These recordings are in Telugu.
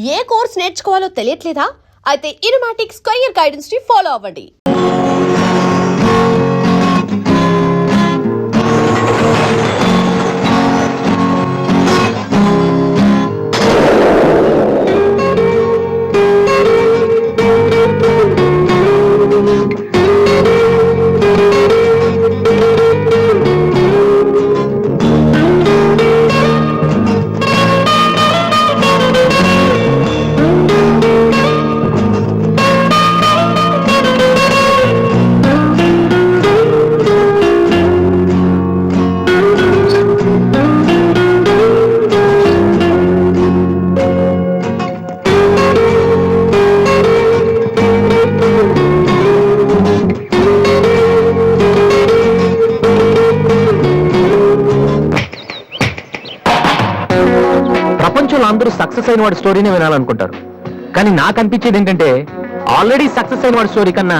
ఏ కోర్స్ నేర్చుకోవాలో తెలియట్లేదా? అయితే ఇనుమాటిక్స్ కెరీర్ గైడెన్స్ ని ఫాలో అవ్వండి. ప్రపంచంలో అందరూ సక్సెస్ అయిన వాడి స్టోరీనే వినాలనుకుంటారు. కానీ నాకు అనిపించేది ఏంటంటే ఆల్రెడీ సక్సెస్ అయిన వాడి స్టోరీ కన్నా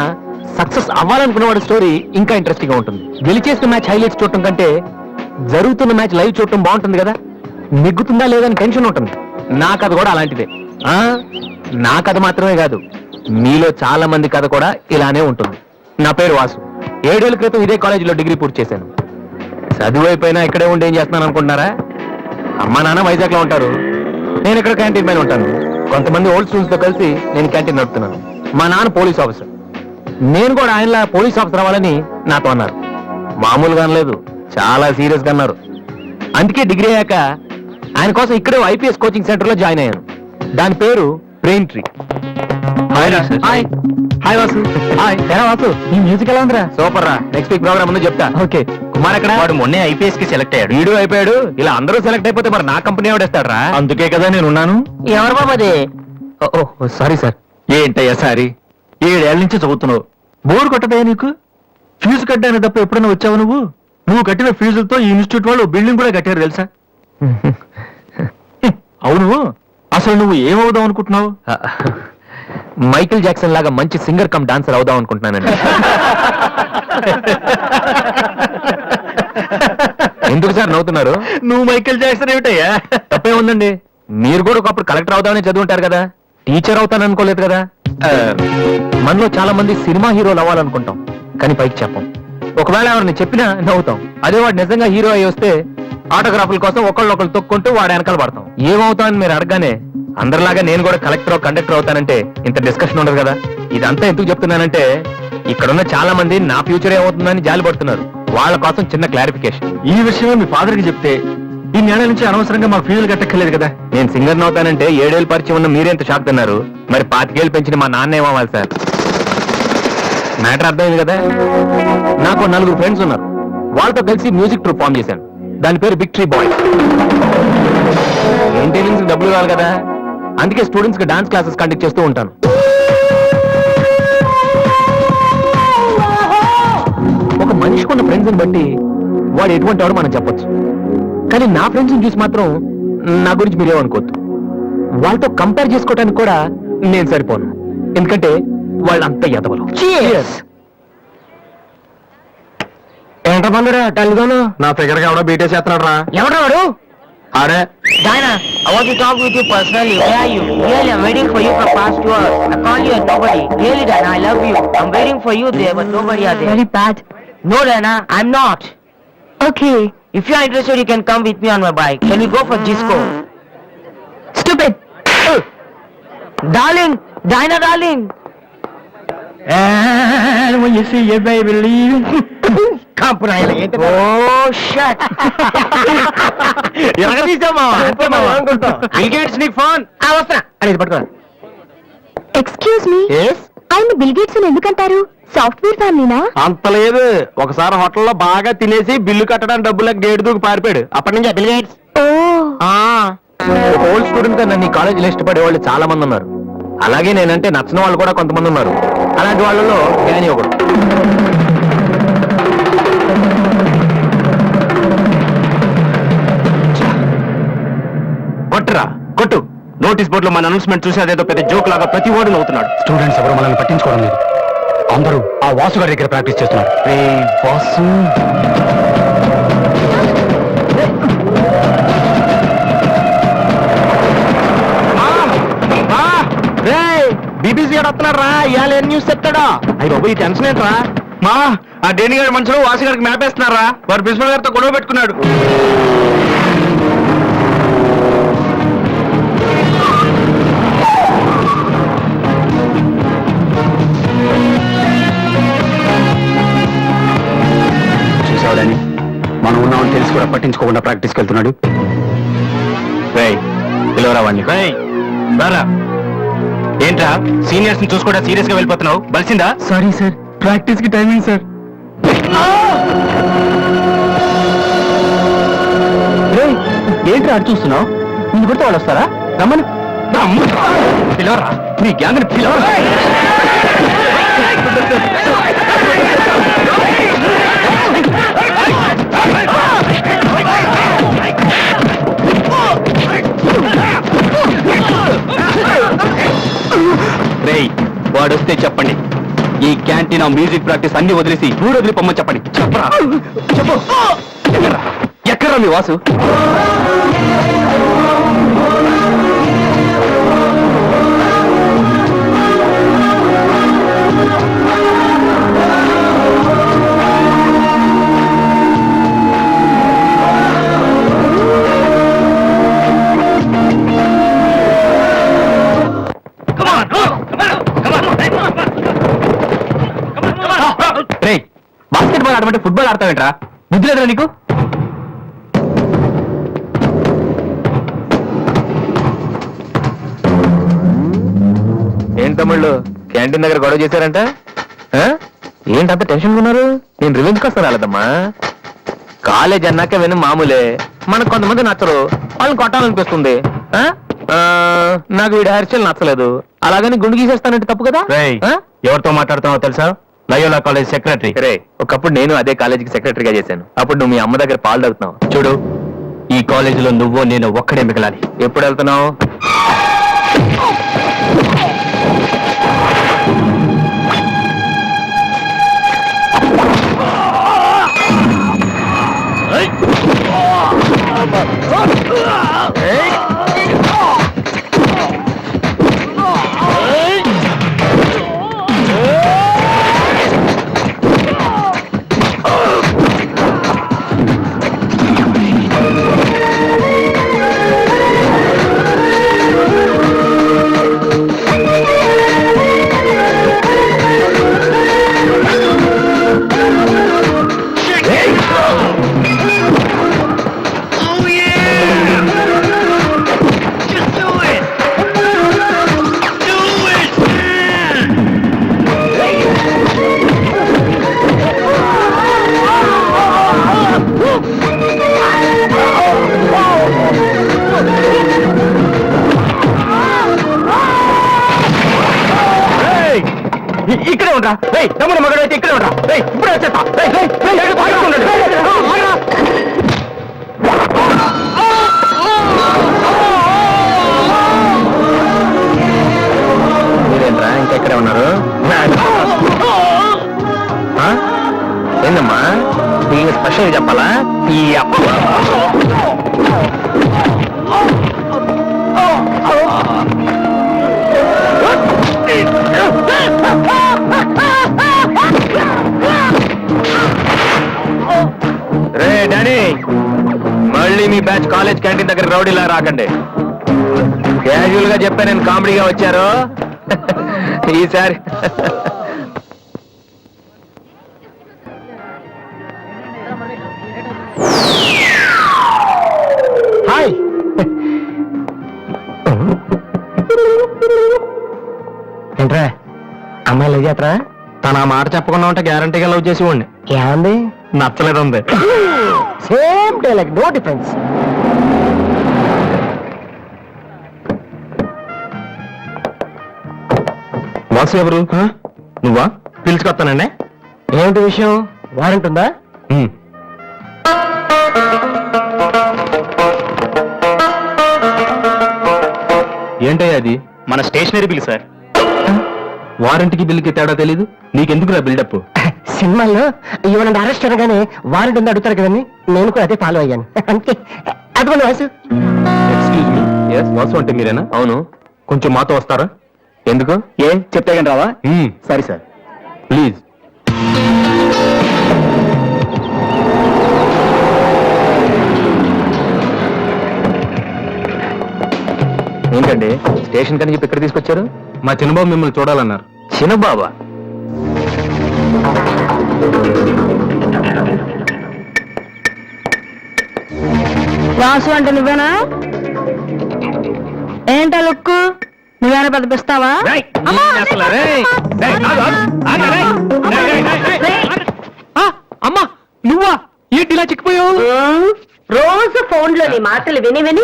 సక్సెస్ అవ్వాలనుకున్న వాడి స్టోరీ ఇంకా ఇంట్రెస్టింగ్ గా ఉంటుంది. గెలిచేసిన మ్యాచ్ హైలైట్స్ చూడటం కంటే జరుగుతున్న మ్యాచ్ లైవ్ చూడటం బాగుంటుంది కదా. నెగ్గుతుందా లేదని టెన్షన్ ఉంటుంది. నా కథ కూడా అలాంటిదే. నా కథ మాత్రమే కాదు, మీలో చాలా మంది కథ కూడా ఇలానే ఉంటుంది. నా పేరు వాసు. 7 ఏళ్ల క్రితం ఇదే కాలేజీలో డిగ్రీ పూర్తి చేశాను. చదువు అయిపోయినా ఇక్కడే ఉండి ఏం చేస్తున్నాను అనుకుంటున్నారా? అమ్మా నాన్న వైజాగ్ లో ఉంటారు, నేను ఇక్కడ క్యాంటీన్ పైన ఉంటాను. కొంతమంది ఓల్డ్ స్టూడెంట్స్ తో కలిసి నేను క్యాంటీన్ నడుపుతున్నాను. మా నాన్న పోలీస్ ఆఫీసర్, నేను కూడా ఆయనలా పోలీస్ ఆఫీసర్ అవ్వాలని నాతో అన్నారు. మామూలుగా అనలేదు, చాలా సీరియస్ గా అన్నారు. అందుకే డిగ్రీ అయ్యాక ఆయన కోసం ఇక్కడే ఐపీఎస్ కోచింగ్ సెంటర్ లో జాయిన్ అయ్యాను. దాని పేరు brain tree. Hi Vasu. Hi. ఎలా వాసు, ఈ మ్యూజిక్ ఎలా ఉందిరా? సూపర్ రా. నెక్స్ట్ వీక్ ప్రోగ్రామ్ ఉందో చెప్తా. ఓకే. కుమార్ ఎక్కడ? వాడు మొన్నే ఐపీఎస్ కి సెలెక్ట్ అయ్యాడు. వీడు అయిపోయాడు. ఇలా అందరూ సెలెక్ట్ అయిపోతే మరి నా కంపెనీ ఎవడేస్తాడు రా? అందుకే కదా నేను ఉన్నాను. ఎవరు బాబు అది? Sorry sir. ఏంటయ్యా సారీ? 7 ఏళ్ల నుంచి చదువుతున్నావు, బోర్ కొట్టదయ్యా నీకు? ఫీజు కట్టాను తప్ప ఎప్పుడైనా వచ్చావు నువ్వు? నువ్వు కట్టిన ఫీజులతో ఈ ఇన్స్టిట్యూట్ వాళ్ళు బిల్డింగ్ కూడా కట్టారు తెలుసా? అవును, అసలు నువ్వు ఏమవుదాం అనుకుంటున్నావు? మైకిల్ జాక్సన్ లాగా మంచి సింగర్ కమ్ డాన్సర్ అవుదాం అనుకుంటున్నానండి. ఎందుకు సార్ నవ్వుతున్నారు? నువ్వు మైకిల్ జాక్సన్ ఏమిటయ్యా? తప్పే ఉందండి. మీరు కూడా ఒకప్పుడు కలెక్టర్ అవుదామని చదువుంటారు కదా, టీచర్ అవుతాను అనుకోలేదు కదా. మనలో చాలా మంది సినిమా హీరోలు అవ్వాలనుకుంటాం, కానీ పైకి చెప్పం. ఒకవేళ ఎవరిని చెప్పినా నవ్వుతాం. అదే వాడు నిజంగా హీరో అయ్యి వస్తే ఆటోగ్రాఫ్ల కోసం ఒకళ్ళు తొక్కుంటూ వాడు వెనకాల పడతాం. ఏమవుతామని మీరు అడగానే అందరిలాగా నేను కూడా కలెక్టర్ కండక్టర్ అవుతానంటే ఇంత డిస్కషన్ ఉండదు కదా. ఇదంతా ఎందుకు చెప్తున్నానంటే ఇక్కడున్న చాలా మంది నా ఫ్యూచర్ ఏమవుతుందని జాలి పడుతున్నారు. వాళ్ళ కోసం చిన్న క్లారిఫికేషన్. ఈ విషయమే మీ ఫాదర్ కి చెప్తే ఈ నెల నుంచి అనవసరంగా మా ఫీజులు కట్టక్కర్లేదు కదా. నేను సింగర్ అవుతానంటే 7 ఏళ్ళు పరిచయం ఉన్న మీరెంత షాక్ తిన్నారు, మరి 25 ఏళ్ళు పెంచిన మా నాన్న ఏమవ్వాలి సార్? మ్యాటర్ అర్థమైంది కదా. నాకు 4 ఫ్రెండ్స్ ఉన్నారు, వాళ్ళతో కలిసి మ్యూజిక్ ట్రూప్ ఫామ్ చేశాను. దాని పేరు బిగ్ ట్రీ బాయ్. మెయింటెనెన్స్ డబ్బులు కావాలి కదా, అందుకే స్టూడెంట్స్ కి డాన్స్ క్లాసెస్ కండక్ట్ చేస్తూ ఉంటాను. ఒక మనిషికి ఉన్న ఫ్రెండ్స్ ని బట్టి వాడు ఎటువంటి వాడు మనం చెప్పొచ్చు. కానీ నా ఫ్రెండ్స్ ని చూసి మాత్రం నా గురించి మీరేమనుకోవద్దు. వాళ్ళతో కంపేర్ చేసుకోవడానికి కూడా నేను సరిపోను, ఎందుకంటే వాళ్ళంతా ఎదవలు. ఏంట బంధురా టల్గాను? నా ఫిగర్ గా ఎవడో బీటే చేస్తున్నాడు రా. ఎవడా వాడు? అరే Diana, I want to talk with you personally. Where are you? Really, I'm waiting for you for past 2 hours. I called you and nobody. Really, Diana, I love you. I'm waiting for you there, but nobody are there. Very bad. No, Diana, I'm not. Okay. If you are interested, you can come with me on my bike. Can we go for disco? Stupid. Darling, Diana, darling. And when you see your baby leaving, Oh, shit. Excuse me. ఆయన బిల్ గేట్స్ ఎందుకంటారు? సాఫ్ట్వేర్ ఫ్యామిలీనా? అంత లేదు. ఒకసారి హోటల్లో బాగా తినేసి బిల్లు కట్టడానికి డబ్బులకు గేట్ దూకి పారిపోయాడు. అప్పటి నుంచి బిల్ గేట్స్. ఓల్డ్ స్టూడెంట్ గా నన్ను ఈ కాలేజీలో ఇష్టపడే వాళ్ళు చాలా మంది ఉన్నారు. అలాగే నేనంటే నచ్చిన వాళ్ళు కూడా కొంతమంది ఉన్నారు. అలాంటి వాళ్ళలో జ్ఞాని ఒకడు. కొట్టురా కొట్టు. నోటీస్ బోర్డులో మన అనౌన్స్మెంట్ చూసి అదేదో పెద్ద జోక్ లాగా ప్రతి ఓడు నవ్వుతున్నాడు. స్టూడెంట్స్ ఎవరు మనల్ని పట్టించుకోవడం లేదు. అందరూ ఆ వాసు గారి దగ్గర ప్రాక్టీస్ చేస్తున్నారు. వాసు బీబీసీ గారు వస్తున్నాడు రా, ఇవాళ ఏం న్యూస్ చెప్తాడా? అయ్యి బాబు ఈ టెన్షన్ ఏంట్రా? మా ఆ డేని గారి మనుషులు వాసి గారికి మ్యాప్ వేస్తున్నారా? వారు ప్రిన్సిపల్ గారితో గొడవ పెట్టుకున్నాడు. చూసావని మనం ఉన్నామని తెలిసి కూడా పట్టించుకోకుండా ప్రాక్టీస్కి వెళ్తున్నాడు. పిలవరా వాడిని. ఏంట్రా సీనియర్స్ ని చూసుకోవడం సీరియస్ గా వెళ్ళిపోతున్నావు? బలిసిందా? సారీ సార్, ప్రాక్టీస్ కి టైమింగ్ సార్. ఏంటి అటు చూస్తున్నావు? నిన్ను కొడితే వాళ్ళు వస్తారా? రమ్మని పిలవరా, నీ గ్యాంగ్ ని పిలవరా. రేయ్, వాడు వస్తే చెప్పండి. ఈ క్యాంటీన్ మ్యూజిక్ ప్రాక్టీస్ అన్ని వదిలేసి ఊరు వదిలి పొమ్మని చెప్పండి. చెప్పరా, చెప్పు. ఎక్కడా మీ వాసు? రేయ్, బాస్కెట్బాల్ ఆడమంటే ఫుట్బాల్ ఆడతావేంట్రా? బుద్ధి లేదురా నీకు? ఏంటి తమ్ముళ్ళు, క్యాంటీన్ దగ్గర గొడవ చేశారంట? ఏంటంత టెన్షన్ ఉన్నారు? నేను రివెంజ్ కోసం రాలేదమ్మా. కాలేజ్ అన్నాక విని మామూలే. మనకు కొంతమంది నచ్చరు, వాళ్ళని కొట్టాలనిపిస్తుంది. నాకు వీడి హెయిర్ స్టైల్ నచ్చలేదు, అలాగని గుండు గీసేస్తానంటే తప్పు కదా? ఎవరితో మాట్లాడుతున్నావో తెలుసా? Loyola college secretary. రే, ఒకప్పుడు నేను అదే కాలేజీకి సెక్రటరీగా చేశాను. అప్పుడు నువ్వు మీ అమ్మ దగ్గర పాలు తాగుతున్నావు. చూడు, ఈ కాలేజీలో నువ్వు నేను ఒక్కడే మిగలాలి. ఎప్పుడు వెళ్తున్నావు? ఇక్కడే ఉండరా? తమ్ముడు మగడు అయితే ఇక్కడే ఉండరా? ఇప్పుడే వచ్చేస్తా. మీరేంట్రా ఇంకా ఇక్కడే ఉన్నారు? ఏందమ్మా, దీన్ని స్పెషల్ చెప్పాలా? ఈ రే డానీ, మళ్ళీ మీ బ్యాచ్ కాలేజ్ క్యాంటీన్ దగ్గర రౌడీలా రాకండి. క్యాజువల్ గా చెప్పా, నేను కామెడీగా వచ్చారు ఈసారి. హాయ్. ఏంట్రా అమ్మాయి లవ్ చేతరా? తన ఆ మాట చెప్పకుండా ఉంటే గ్యారంటీగా లవ్ చేసి ఉండి. ఏమంది? నచ్చలేదు ఉంది. Same dialogue, no difference. Vasu ఎవరు? నువ్వా? పిలుచుకొస్తానండి. ఏమిటి విషయం? వారెంట్ ఉందా? ఏంటయ్యా అది? మన స్టేషనరీ బిల్ సార్. వారంటీకి బిల్లుకి తేడా తెలీదు నీకెందుకురా బిల్డప్? సినిమాల్లో ఇవ్వనండి అరెస్ట్ అనగానే వారెంట్ ఉంది అడుగుతారు కదండి, నేను కూడా అదే ఫాలో అయ్యాను. అంతే. అదిగోండి Vasu. Excuse me. Yes, Vasu అంటే మీరేనా? అవును. కొంచెం మాతో వస్తారా? ఎందుకు? ఏ చెప్తే కానీ రావా? సరే సార్, ప్లీజ్. ఏంటండి స్టేషన్ కని చెప్పి ఇక్కడ తీసుకొచ్చారు? మా చిన్నబాబు మిమ్మల్ని చూడాలన్నారు. చిన్నబాబా? వాసు అంటే నువ్వేనా? ఏంటా లుక్కు? నువ్వేనా పెద్దపిస్తావా? అమ్మా నువ్వా? ఏంటి ఇలా చిక్కిపోయావు? రోజు ఫోన్ లోని మాటలు విని విని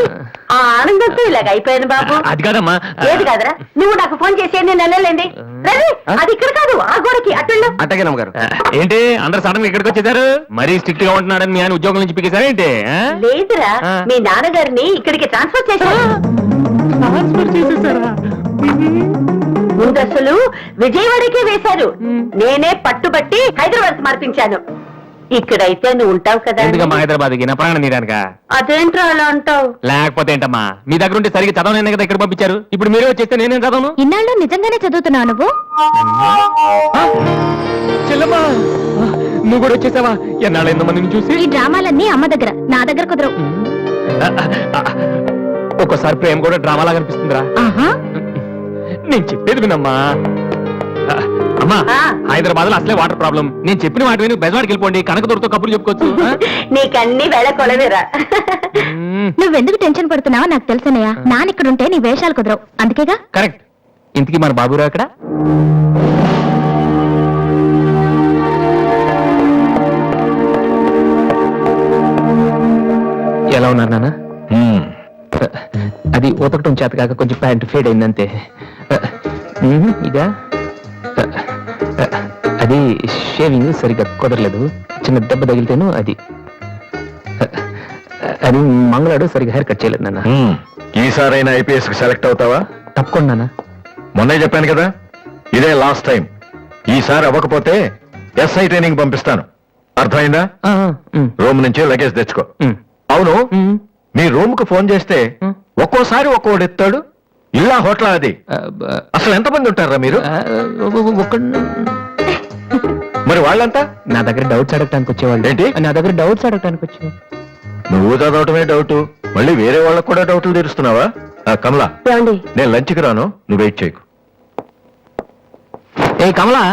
ఆ ఆనందంతో ఇలాగ అయిపోయాను బాబు. అది కాదమ్మా. ఏది కాదురా, నువ్వు నాకు ఫోన్ చేసి నేను వెళ్ళలేండి. రవి, అది ఇక్కడ కాదు, ఆ గోడకి అటు. అట్టగే నమ్మగారు. ఏంటి అందరు సడన్ గా ఇక్కడికి వచ్చేసారు? మరీ స్ట్రిక్ట్ గా ఉంటున్నాడని మీ ఆయన ఉద్యోగం నుంచి పిగేశారా ఏంటి? లేదురా, మీ నాన్నగారిని ఇక్కడికి ట్రాన్స్ఫర్ చేశారు. ముందు అసలు విజయవాడకే వేశారు. నేనే పట్టుబట్టి హైదరాబాద్ మార్పించాను. ఇక్కడైతే నువ్వు ఉంటావు కదా. ఎందుకమ్మా హైదరాబాద్కి? నా ప్రాణం నీరానికా? అదేంట్రా అలా అంటావు? లేకపోతే ఏంటమ్మా, మీ దగ్గర ఉంటే సరిగ్గా చదవనే కదా ఇక్కడ పంపించారు. ఇప్పుడు మీరే వచ్చేస్తే నేనేం చదవను? ఇన్నాళ్ళు నిజంగానే చదువుతున్నావు నువ్వు? చెల్లమ్మా నువ్వు కూడా వచ్చేసావా? ఎన్నాళ్ళు ఎంతమందిని చూసి. ఈ డ్రామాలన్నీ అమ్మ దగ్గర, నా దగ్గర కుదరవు. ఒక్కోసారి ప్రేమ కూడా డ్రామాలాగా అనిపిస్తుందిరా. ఆహా, నేను చెప్పేది వినమ్మా. అమ్మా హైదరాబాద్ లో అసలే వాటర్ ప్రాబ్లం. నేను చెప్పిన వాటి విని బెజవాడికి వెళ్ళిపోండి, కనకదుర్తో కబుర్లు చెప్పుకోవచ్చు. నీకన్నీ వేళ కొలవేరా. నువ్వెందుకు టెన్షన్ పడుతున్నావో నాకు తెలుసనయ్య. నాన్న ఇక్కడ ఉంటే నీ వేషాలు కుదరవు, అందుకేగా. కరెక్ట్. ఇంతకీ మన బాబురావు ఎక్కడ? ఎలా ఉన్నారు నాన్న? అది ఉతకటం చేత కాక కొంచెం ప్యాంట్ ఫేడ్ అయిందంతే. ఇదా? అది షేవింగ్ సరిగ్గా కుదరలేదు, చిన్న దెబ్బ తగిలితేను. అది అది మంగళాడు సరిగ్గా హెయిర్ కట్ చేయలేదు నాన్న. ఈసారైనా ఐపీఎస్ కి సెలెక్ట్ అవుతావా? తప్పకుండా నాన్న. మొన్నే చెప్పాను కదా, ఇదే లాస్ట్ టైం. ఈసారి అవ్వకపోతే ఎస్ఐ ట్రైనింగ్ పంపిస్తాను. అర్థమైందా? రూమ్ నుంచి లగేజ్ తెచ్చుకో. అవును, మీ రూమ్ కు ఫోన్ చేస్తే ఒక్కోసారి ఒక్కోడు ఎత్తాడు. ఇల్లా హోటల్ అది? అసలు ఎంతమంది ఉంటారా మీరు? మరి వాళ్ళంతా నా దగ్గర డౌట్స్ అడగటానికి వచ్చేవాళ్ళు. ఏంటి? నా దగ్గర డౌట్స్ అడగటానికి వచ్చేవాళ్ళు. నువ్వు చదవటమే డౌట్, మళ్ళీ వేరే వాళ్ళకు కూడా డౌట్లు తీరుస్తున్నావా? కమలా, నేను లంచ్కి రాను, నువ్వు వెయిట్ చేయకు. ఏ కమలా,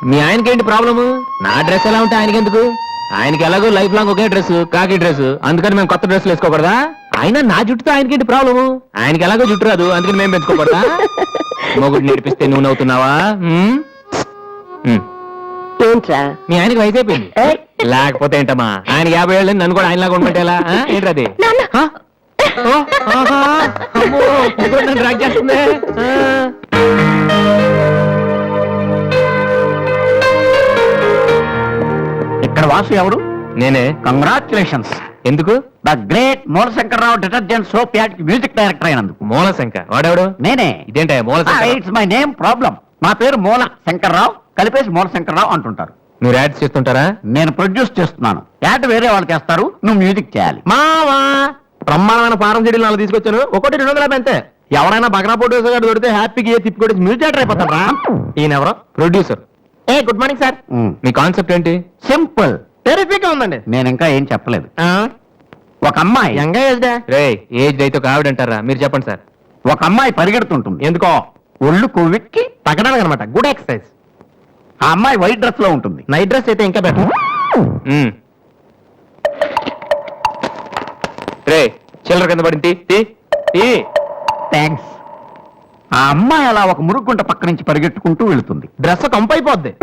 మీ ఆయనకేంటి ప్రాబ్లము? నా డ్రెస్ ఎలా ఉంటే ఆయనకి ఎందుకు? ఆయనకి ఎలాగో లైఫ్ లాంగ్ ఒకే డ్రెస్, కాకి డ్రెస్. అందుకని మేము కొత్త డ్రెస్లు వేసుకోకూడదా? ఆయన నా జుట్టుతో ఆయనకేంటి ప్రాబ్లము? ఆయనకి ఎలాగో జుట్టు రాదు, అందుకని మేము పెంచుకోకూడదా? మొగుడు నేర్పిస్తే నువ్వు నవ్వుతున్నావా? ఏంట్రా? మీ ఆయనకి వయసు అయిపోయింది. లేకపోతే ఏంటమ్మా, ఆయన 50 ఏళ్ళు నన్ను కూడా ఆయనలాగా ఉండమంటేలా? ఏంటది? డ్రాక్ చేస్తుంది. ఇక్కడ వాసు ఎవరు? నేనే. కంగ్రాచులేషన్స్. ఎందుకు? The great Mulashankararao detergent soap ad కి మ్యూజిక్ డైరెక్టర్ అయినందుకు. మూలశంకర్ వాడెవడు? నేనే. ఇదేంటే Mulashankar? It's my name problem. నా పేరు మూల శంకర్రావు, కలిపేసి మూలశంకరరావు అంటుంటారు. మీరు యాడ్స్ చేస్తుంటారా? నేను ప్రొడ్యూస్ చేస్తున్నాను. యాడ్ వేరే వాళ్ళు చేస్తారు, నువ్వు మ్యూజిక్ చేయాలి. మావా బ్రహ్మాండమైన ఫారం చెడీలు నాలుగు తీసుకొచ్చాను, ఒకటి 250 అంతే. ఎవరైనా బగ్రా ప్రొడ్యూసర్ గారు దొరికితే హ్యాపీగా తిప్పికొట్టి మ్యూజిక్ డైరెక్టర్ అయిపోతారా? ఈయన ఎవరో producer. A good morning sir. Me concept ఏంటి? సింపుల్, టెరిఫిక్ గా ఉందండి. నేను ఇంకా ఏం చెప్పలేదు. ఒక అమ్మాయి రే ఏజ్ అయితే ఒక ఆవిడ అంటారా? మీరు చెప్పండి సార్. ఒక అమ్మాయి పరిగెడుతుంటుంది. ఎందుకో? ఒళ్ళు కొవ్వెక్కి తగ్గడానికి అనమాట. Good exercise. ఆ అమ్మాయి వైట్ డ్రెస్ లో ఉంటుంది. నైట్ డ్రెస్ అయితే ఇంకా బెటర్. రే చిల్లర కింద పడింది. థ్యాంక్స్. ఆ అమ్మాయి అలా ఒక మురుగుంట పక్క నుంచి పరిగెట్టుకుంటూ వెళుతుంది. డ్రెస్ కంపు అయిపోద్ది.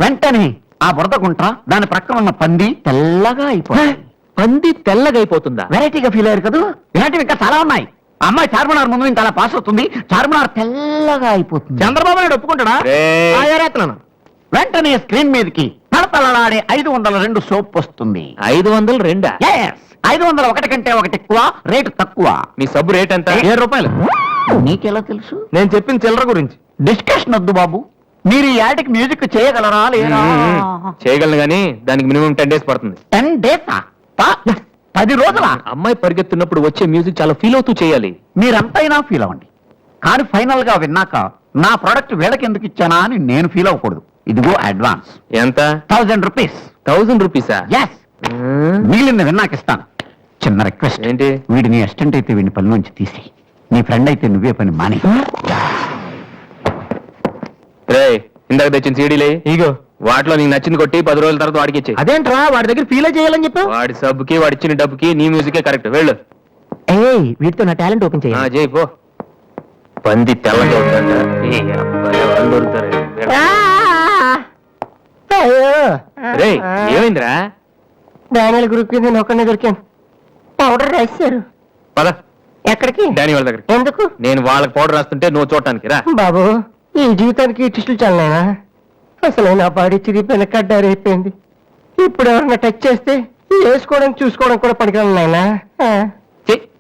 వెంటనే ఆ బురద గుంట దాని ప్రక్కన ఉన్న పంది తెల్లగా అయిపోయింది. పంది తెల్లగా అయిపోతుందా? వెరైటీగా ఫీల్ అయ్యారు కదా. ఇలాంటివి ఇంకా చాలా ఉన్నాయి. అమ్మాయి చార్మినార్ ముందు ఇంత అలా పాస్ అవుతుంది, చార్మినార్ తెల్లగా అయిపోతుంది. చంద్రబాబు నాయుడు ఒప్పుకుంటాడా? వెంటనే స్క్రీన్ మీదకి తలతలలాడే 502 సోప్ వస్తుంది. 502? 501 కంటే ఒకటి ఎక్కువ, రేటు తక్కువ. మీ సబ్బు రేట్ ఎంత? 7 రూపాయలు. నీకెలా తెలుసు? నేను చెప్పిన చిల్లర గురించి. డిస్కషన్ వద్దు బాబు. మీరు ఈ యాడ్కి మ్యూజిక్ చేయగలరా లేదా? చేయగలను గానీ దానికి మినిమం 10 days పడుతుంది. 10 days? 10 రోజుల? అమ్మాయి పరిగెత్తున్నప్పుడు వచ్చే మ్యూజిక్ చాలా ఫీల్ అవుతూ చేయాలి. మీరంతైనా ఫీల్ అవ్వండి. కానీ ఫైనల్ గా విన్నాక నా ప్రోడక్ట్ వీళ్ళకి ఎందుకు ఇచ్చానా అని నేను ఫీల్ అవ్వకూడదు. ఇదిగో అడ్వాన్స్ ఎంత? 1000 రూపీస్. 1000 రూపీసా? ఎస్, మిగిలింది విన్నాక ఇస్తాను. చిన్న రిక్వెస్ట్, ఏంటి? వీడిని అసిస్టెంట్ అయితే వీడిని పని నుంచి తీసి, నీ ఫ్రెండ్ అయితే నువ్వే పని మాని. రే, ఇందాక తెచ్చిన సీడీలే ఇగో, వాటిలో నీకు నచ్చింది కొట్టి 10 రోజుల తర్వాత వాడికి ఇచ్చే. అదేంట్రా వాడి దగ్గర ఫీల్ చేయాలని చెప్పు. వాడి సబ్బుకి వాడిచ్చిన డబ్బుకి నీ మ్యూజికే కరెక్ట్. వెళ్ళు. వీటితో నా టాలెంట్ ఓపెన్ ఆ, చేయి పో. పంది తెల్లగా ఉందంట. ఏ అబ్బాయి, వాళ్ళు దొరుకుతారు. రే, ఏమైందిరా? డానియల్ గ్రూప్ కి నేను ఒక్కనే దొరికాను. పౌడర్ రాశారు. పద ఎక్కడికి? డానీ వాళ్ళ దగ్గర. ఎందుకు? నేను వాళ్ళకి పౌడర్ రాస్తుంటే నువ్వు చూడటానికి రా. బాబు, ఈ జీవితానికి టిస్టులు చాలనా? అసలు నా బాడీ చిరిగిపోయిన కడ్డారైపోయింది. ఇప్పుడు ఎవరన్నా టచ్ చేస్తే వేసుకోవడం చూసుకోవడం కూడా పనికిరాను నాయనా.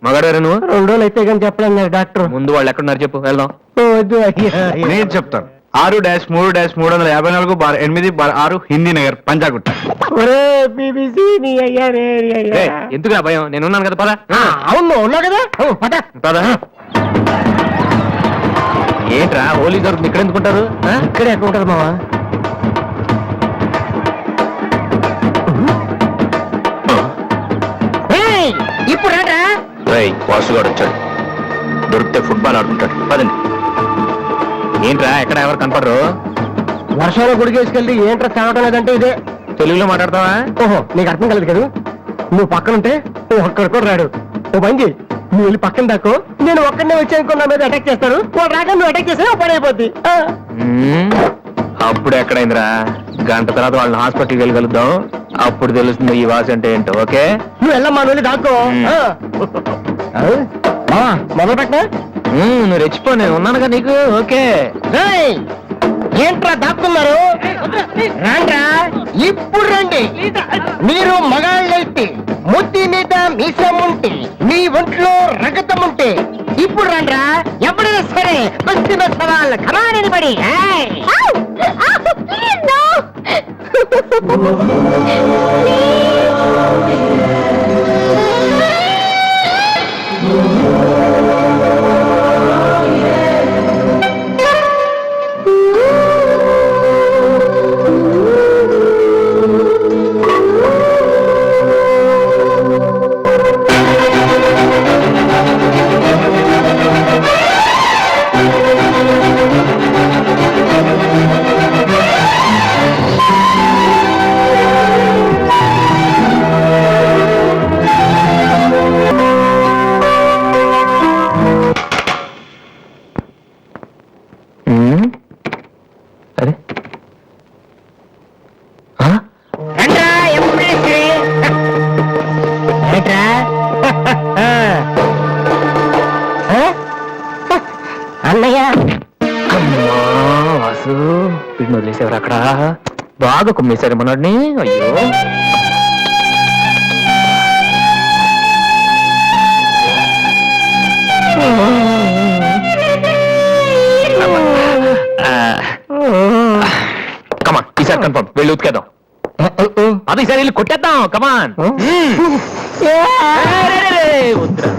మగాడారా నువ్వు? 2 రోజులు అయితే కానీ చెప్పలేదు డాక్టర్. ముందు వాళ్ళు ఎక్కడున్నారు చెప్పు, వెళ్దాం. వద్దు అయ్యా. నేను చెప్తాను. 6-3-380-8/6 హిందీ నగర్, పంజాగుట్ట. ఒరే BBC నీ అయ్యా రే నీ అయ్యా. రేయ్, ఎందుకురా భయం? నేను ఉన్నాను కదా, పద. అవును ఉన్నావు కదా, పద. పద. ఏంట్రా హోలీ జరుగుతుంది ఇక్కడ ఎందుకుంటారు? ఇక్కడే ఎక్కడ ఉంటుంది మావా? ఇప్పుడు రా. వాసుగాడు వచ్చాడు. దొరికితే ఫుట్బాల్ ఆడుకుంటాడు. పదండి. ఏంట్రా ఎక్కడ ఎవరు కనపడరు? వర్షంలో గుడికేసుకెళ్ళి ఏంట్రా చదవటం లేదంటే ఇదే. తెలుగులో మాట్లాడతావా? ఓహో, నీకు అర్థం కలదు కదా. నువ్వు పక్కనుంటే ఒక్కడు కూడా రాడు. ఓ బంగి, నువ్వు వెళ్ళి పక్కన దాకో. నేను ఒక్కడనే వచ్చానుకో, నా మీద అటాక్ చేస్తారు. వాడు రాక నువ్వు అటాక్ చేస్తే పని అయిపోద్ది. అప్పుడు ఎక్కడైందిరా? గంట తర్వాత వాళ్ళని హాస్పిటల్కి వెళ్ళగలుగుతాం. అప్పుడు తెలుస్తుంది ఈ వాసి అంటే ఏంటో. ఓకే, నువ్వు వెళ్ళమ్మా, నువ్వు వెళ్ళి దాక్కో. మొదలు పెట్టా. నువ్వు రెచ్చిపో, నేను ఉన్నానుగా నీకు. ఓకే. ఏంట్రా దాక్కున్నారు? రండ్రా, ఇప్పుడు రండి. మీరు మగాళ్ళైతే, ముద్ది మీద మీసం ఉంటే, మీ ఒంట్లో రగతం ఉంటే ఇప్పుడు రండ్రా. ఎవరైనా సరే బస్తి సవాల్ కమానని పడి. అరే, రండ్రా, ఎప్పుడు ఏంట్రా? అన్నయ్య, అమ్మా వాసు, వీడిని వదిలేసేవారు అక్కడ. బాగా కుమ్మేశారు మనోడిని. అయ్యో, కమాన్, ఈసారి కన్ఫర్మ్. వెళ్ళి ఉతికేద్దాం. అది ఈసారి వెళ్ళి కొట్టేద్దాం. కమాన్. వద్దురా.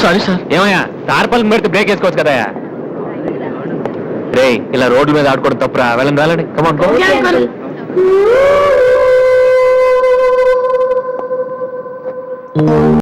Sorry sir. ఏమయ్యా, తార్పల్కి పెడితే బ్రేక్ వేసుకోవచ్చు కదా. ఇలా రోడ్ల మీద ఆడుకోవడం తప్పురా వెళ్ళండి కమాన్ Okay, uncle.